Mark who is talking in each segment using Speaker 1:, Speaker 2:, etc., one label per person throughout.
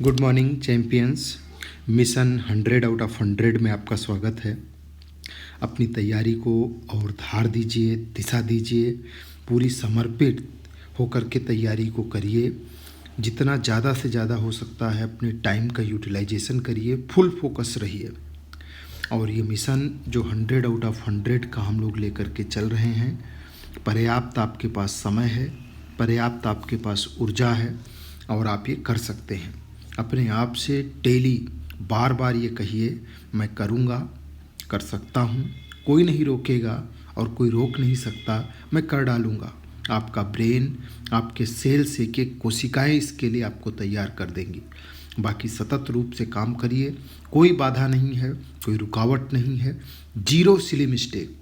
Speaker 1: Good morning champions. Mission 100 out of 100 में आपका स्वागत है। अपनी तैयारी को और धार दीजिए, दिशा दीजिए, पूरी समर्पित होकर के तैयारी को करिए। जितना ज़्यादा से ज़्यादा हो सकता है अपने टाइम का यूटिलाइजेशन करिए, फुल फोकस रहिए। और ये मिशन जो 100 आउट ऑफ 100 का हम लोग लेकर के चल रहे हैं, पर्याप्त आपके पास समय है, पर्याप्त आपके पास ऊर्जा है और आप ये कर सकते हैं। अपने आप से डेली बार बार ये कहिए, मैं करूँगा, कर सकता हूँ, कोई नहीं रोकेगा और कोई रोक नहीं सकता, मैं कर डालूँगा। आपका ब्रेन, आपके सेल्स, एक एक कोशिकाएँ इसके लिए आपको तैयार कर देंगी। बाकी सतत रूप से काम करिए, कोई बाधा नहीं है, कोई रुकावट नहीं है, जीरो सिली मिस्टेक,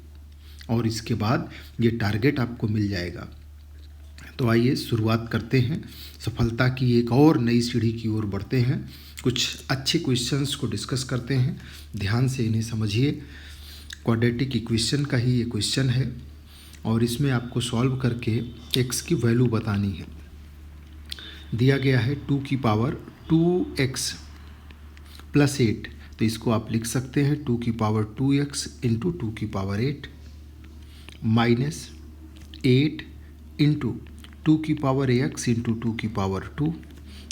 Speaker 1: और इसके बाद ये टारगेट आपको मिल जाएगा। तो आइए शुरुआत करते हैं, सफलता की एक और नई सीढ़ी की ओर बढ़ते हैं। कुछ अच्छे क्वेश्चंस को डिस्कस करते हैं, ध्यान से इन्हें समझिए। क्वाड्रेटिक इक्वेशन का ही ये क्वेश्चन है और इसमें आपको सॉल्व करके x की वैल्यू बतानी है। दिया गया है 2 की पावर 2x + 8, तो इसको आप लिख सकते हैं 2 की पावर 2x इंटू 2 की पावर 8 माइनस 8 इंटू 2 की पावर x इंटू 2 की पावर 2।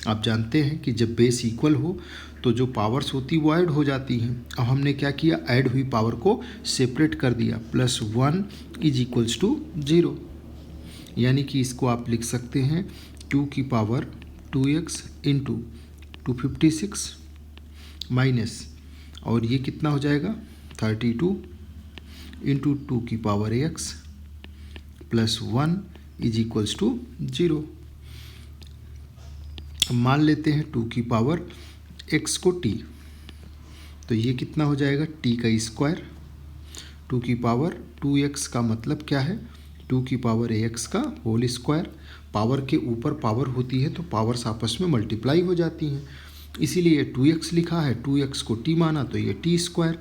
Speaker 1: आप जानते हैं कि जब बेस इक्वल हो तो जो पावर्स होती वो ऐड हो जाती हैं। अब हमने क्या किया, ऐड हुई पावर को सेपरेट कर दिया, +1 = 0, यानी कि इसको आप लिख सकते हैं 2 की पावर 2x इंटू 256 माइनस, और ये कितना हो जाएगा 32 इंटू 2 की पावर x +1 = 0। मान लेते हैं 2 की पावर x को t, तो ये कितना हो जाएगा t का स्क्वायर। 2 की पावर 2x का मतलब क्या है, 2 की पावर ax का होल स्क्वायर। पावर के ऊपर पावर होती है तो पावर्स आपस में मल्टीप्लाई हो जाती हैं, इसीलिए 2x लिखा है। 2x को t माना तो ये t स्क्वायर,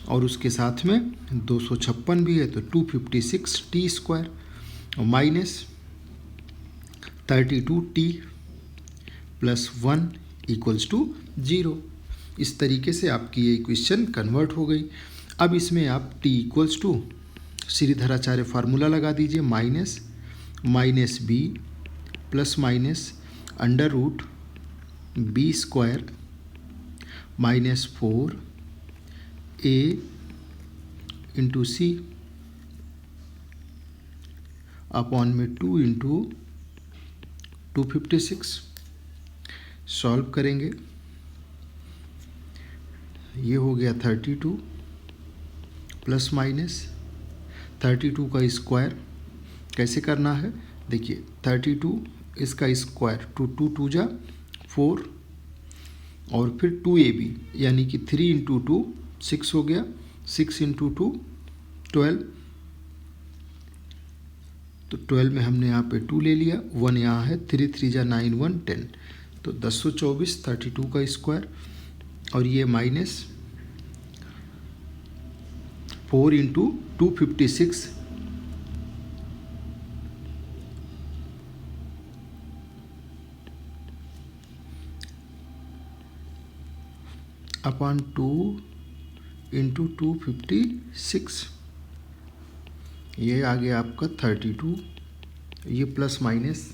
Speaker 1: और उसके साथ में 256 भी है तो 256 t स्क्वायर माइनस 32t +1 = 0। इस तरीके से आपकी ये इक्वेशन कन्वर्ट हो गई। अब इसमें आप t = श्रीधराचार्य फार्मूला लगा दीजिए, minus b plus minus √b² -4a into c upon में 2 इंटू 256। सॉल्व करेंगे, ये हो गया 32 प्लस माइनस 32 का स्क्वायर। कैसे करना है देखिए, 32 इसका स्क्वायर 2 2 जा 4 और फिर 2ab, यानी कि 3 इंटू 2 6 हो गया, 6 इंटू 2 12, तो 12 में हमने यहाँ पे 2 ले लिया, 1 यहाँ है, 3 3 जा 9 1 10, तो 1024 32 का स्क्वायर, और ये माइनस 4 इंटू 256 अपॉन 2 इंटू 256, ये आ गया आपका 32, ये plus minus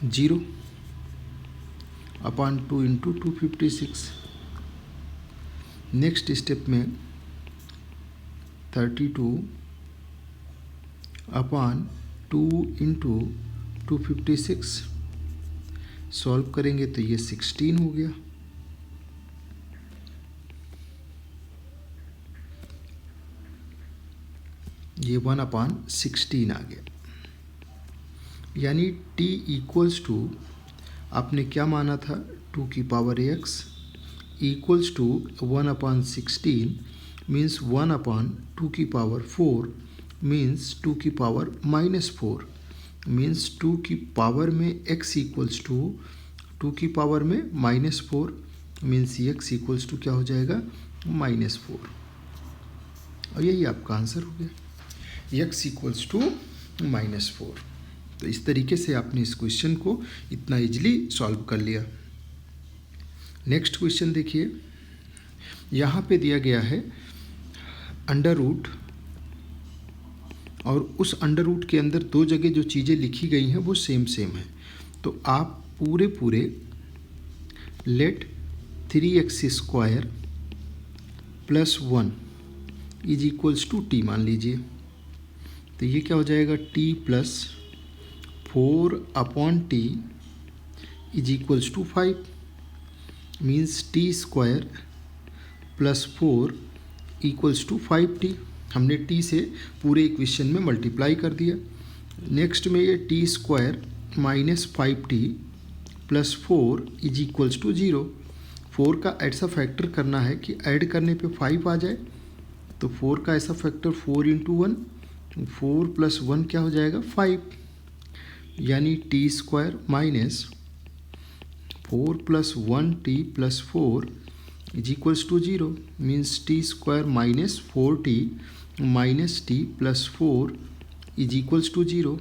Speaker 1: 0 upon 2 into 256। Next step में 32 अपॉन 2 इंटू 256 सॉल्व करेंगे तो ये 16 हो गया। ये 1/16 आ गया, यानी t = आपने क्या माना था, 2 की पावर x = 1/16 मीन्स 1/2 की पावर 4 मीन्स 2 की पावर -4 मीन्स 2 की पावर में x = 2 की पावर में -4 मीन्स x = क्या हो जाएगा -4, और यही आपका आंसर हो गया, x = -4। तो इस तरीके से आपने इस क्वेश्चन को इतना इजीली सॉल्व कर लिया। नेक्स्ट क्वेश्चन देखिए, यहाँ पे दिया गया है अंडर रूट, और उस अंडर रूट के अंदर दो जगह जो चीज़ें लिखी गई हैं वो सेम है। तो आप पूरे let 3x² plus 1 is equals to T मान लीजिए। तो ये क्या हो जाएगा, t plus 4/t is equals to 5, means t² plus 4 equals to 5t। हमने t से पूरे इक्वेशन में मल्टीप्लाई कर दिया। नेक्स्ट में ये t² minus 5t plus 4 is equals to 0। 4 का ऐसा फैक्टर करना है कि ऐड करने पे 5 आ जाए। तो 4 का ऐसा फैक्टर 4 × 1, 4 प्लस 1 क्या हो जाएगा 5, यानी t² minus 4 plus 1t plus 4 is equals to 0, means t² minus 4t minus t plus 4 is equals to 0।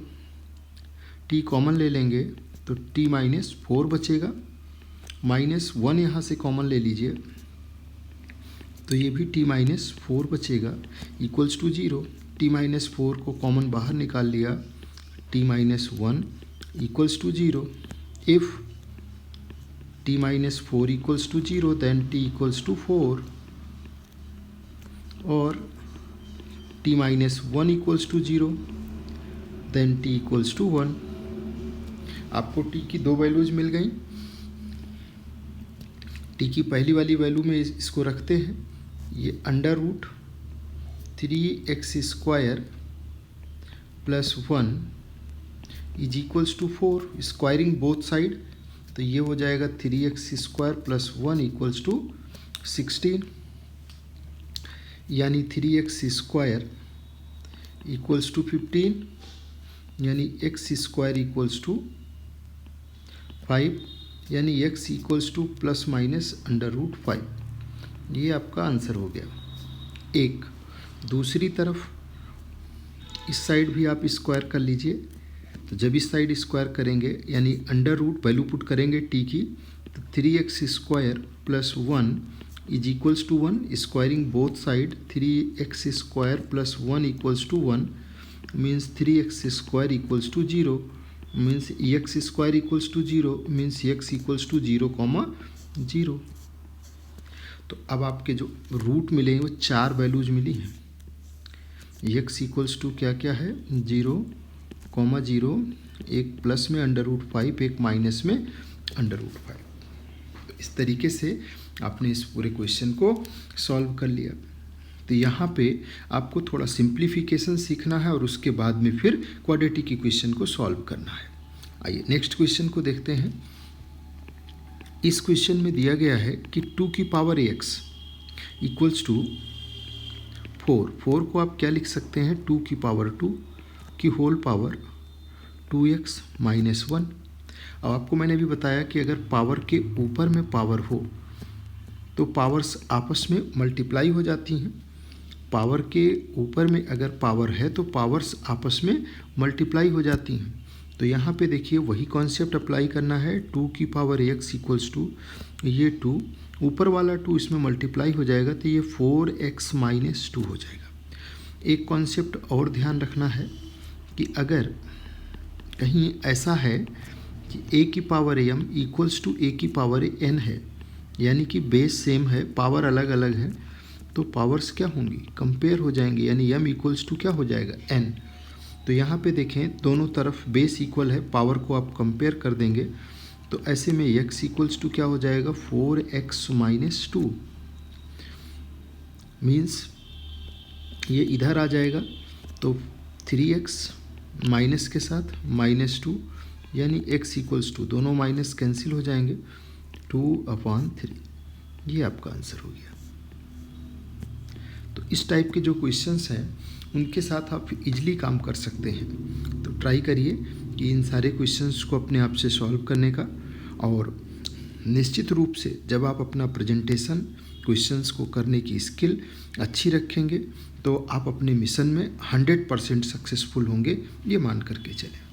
Speaker 1: t common ले लेंगे तो t माइनस 4 बचेगा, माइनस 1 यहाँ से कॉमन ले लीजिए तो ये भी t माइनस 4 बचेगा, इक्वल्स टू 0। t माइनस 4 को कॉमन बाहर निकाल लिया, t minus 1 equals to 0। If t minus 4 equals to 0 then t equals to 4, और t minus 1 equals to 0 then t equals to 1। आपको t की दो वैल्यूज मिल गई। t की पहली वाली वैल्यू में इसको रखते हैं, ये under root 3x² plus 1 is equals to 4, squaring both side, तो ये हो जाएगा 3x² प्लस 1 इक्वल्स टू 16, यानी 3x² इक्वल्स टू 15, यानी x² इक्वल्स टू 5, यानी x equals to plus minus under root 5। ये आपका आंसर हो गया। एक दूसरी तरफ इस साइड भी आप स्क्वायर कर लीजिए। तो जब इस साइड स्क्वायर करेंगे यानी अंडर रूट वैल्यू पुट करेंगे t की, तो 3x² plus 1 is equals to 1, squaring both side 3x² plus 1 equals to 1, means 3x² equals to 0, means x² equals to 0, means x equals to 0,0। तो अब आपके जो root मिले हैं वो 4 वैल्यूज मिली हैं। x इक्वल्स टू क्या क्या है 0,0, एक प्लस में अंडर रूट 5, एक माइनस में अंडर रूट 5। इस तरीके से आपने इस पूरे क्वेश्चन को सॉल्व कर लिया। तो यहाँ पे आपको थोड़ा सिंप्लीफिकेशन सीखना है और उसके बाद में फिर क्वाड्रेटिक इक्वेशन को सॉल्व करना है। आइए नेक्स्ट क्वेश्चन को देखते हैं। इस क्वेश्चन में दिया गया है कि 2 की पावर x इक्वल्स टू 4 को आप क्या लिख सकते हैं, 2 की पावर 2 की होल पावर 2x माइनस 1। अब आपको मैंने भी बताया कि अगर पावर के ऊपर में पावर हो तो पावर्स आपस में मल्टीप्लाई हो जाती हैं। पावर के ऊपर में अगर पावर है तो पावर्स आपस में मल्टीप्लाई हो जाती हैं। तो यहाँ पे देखिए वही कॉन्सेप्ट अप्लाई करना है। 2 की पावर x इक्वल्स टू ये 2, ऊपर वाला 2 इसमें मल्टीप्लाई हो जाएगा तो ये 4x माइनस 2 हो जाएगा। एक कॉन्सेप्ट और ध्यान रखना है कि अगर कहीं ऐसा है कि a की power m equals to a की पावर n है, यानी कि बेस सेम है, पावर अलग अलग है, तो पावर्स क्या होंगी, कंपेयर हो जाएंगे, यानी m इक्वल्स टू क्या हो जाएगा n। तो यहाँ पे देखें दोनों तरफ बेस इक्वल है, पावर को आप कंपेयर कर देंगे तो ऐसे में x इक्वल्स टू क्या हो जाएगा 4x माइनस 2, मीन्स ये इधर आ जाएगा तो 3x माइनस के साथ माइनस 2, यानी x इक्वल्स टू, दोनों माइनस कैंसिल हो जाएंगे, 2/3। ये आपका आंसर हो गया। तो इस टाइप के जो क्वेश्चंस हैं उनके साथ आप इजीली काम कर सकते हैं। तो ट्राई करिए कि इन सारे क्वेश्चंस को अपने आप से सॉल्व करने का, और निश्चित रूप से जब आप अपना प्रेजेंटेशन क्वेश्चंस को करने की स्किल अच्छी रखेंगे तो आप अपने मिशन में 100% सक्सेसफुल होंगे, ये मान करके चलें।